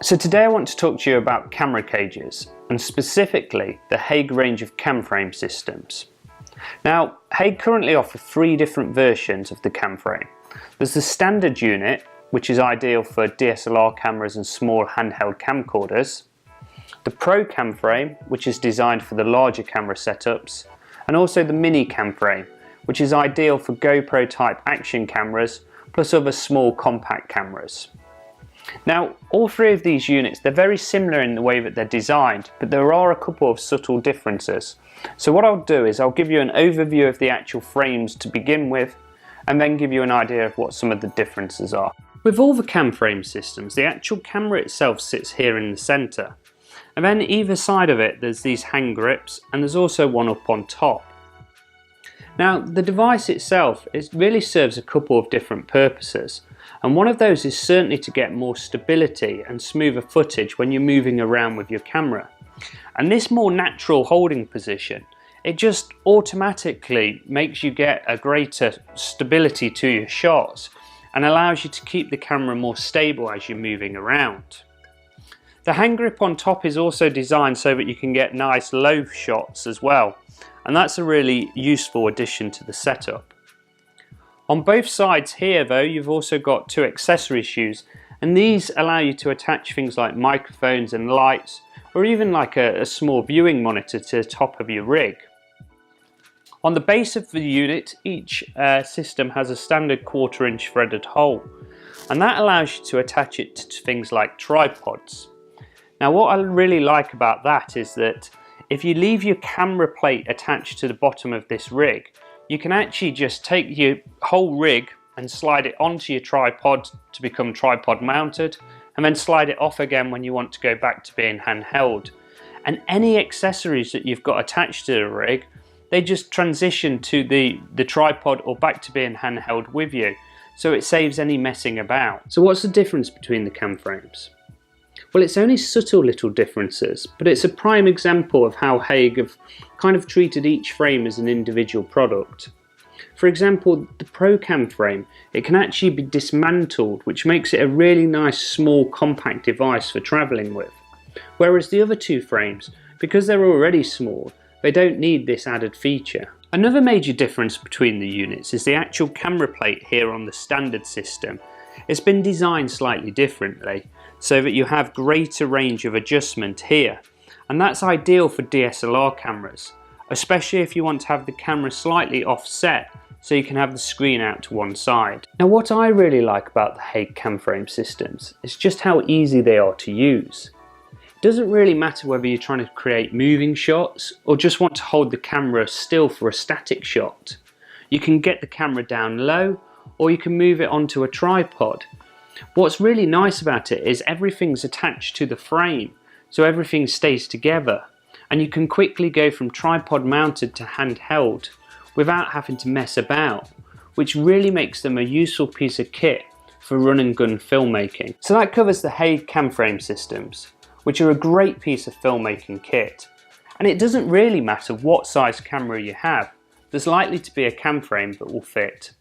So today I want to talk to you about camera cages, and specifically the Hague range of cam frame systems. Now, Hague currently offer 3 different versions of the cam frame. There's the standard unit, which is ideal for DSLR cameras and small handheld camcorders. The Pro cam frame, which is designed for the larger camera setups, and also the mini cam frame, which is ideal for GoPro type action cameras, plus other small compact cameras. Now, all 3 of these units, they're very similar in the way that they're designed, but there are a couple of subtle differences. So what I'll do is I'll give you an overview of the actual frames to begin with, and then give you an idea of what some of the differences are. With all the cam frame systems, the actual camera itself sits here in the centre, and then either side of it there's these hand grips, and there's also one up on top. Now, the device itself, it really serves a couple of different purposes, and one of those is certainly to get more stability and smoother footage when you're moving around with your camera. And this more natural holding position, it just automatically makes you get a greater stability to your shots and allows you to keep the camera more stable as you're moving around. The hand grip on top is also designed so that you can get nice low shots as well, and that's a really useful addition to the setup. On both sides here though, you've also got 2 accessory shoes, and these allow you to attach things like microphones and lights, or even like a small viewing monitor to the top of your rig. On the base of the unit, each system has a standard 1/4 inch threaded hole, and that allows you to attach it to things like tripods. Now, what I really like about that is that if you leave your camera plate attached to the bottom of this rig, you can actually just take your whole rig and slide it onto your tripod to become tripod mounted, and then slide it off again when you want to go back to being handheld. And any accessories that you've got attached to the rig, they just transition to the tripod or back to being handheld with you, so it saves any messing about. So what's the difference between the cam frames? Well, it's only subtle little differences, but it's a prime example of how Hague have kind of treated each frame as an individual product. For example, the Pro cam frame, it can actually be dismantled, which makes it a really nice small compact device for travelling with. Whereas the other 2 frames, because they're already small, they don't need this added feature. Another major difference between the units is the actual camera plate here on the standard system. It's been designed slightly differently, so that you have greater range of adjustment here, and that's ideal for DSLR cameras, especially if you want to have the camera slightly offset so you can have the screen out to one side. Now, what I really like about the Hague cam frame systems is just how easy they are to use. It doesn't really matter whether you're trying to create moving shots or just want to hold the camera still for a static shot. You can get the camera down low, or you can move it onto a tripod. What's really nice about it is everything's attached to the frame, so everything stays together, and you can quickly go from tripod mounted to handheld without having to mess about, which really makes them a useful piece of kit for run and gun filmmaking. So that covers the Hague cam frame systems, which are a great piece of filmmaking kit. And it doesn't really matter what size camera you have, there's likely to be a cam frame that will fit.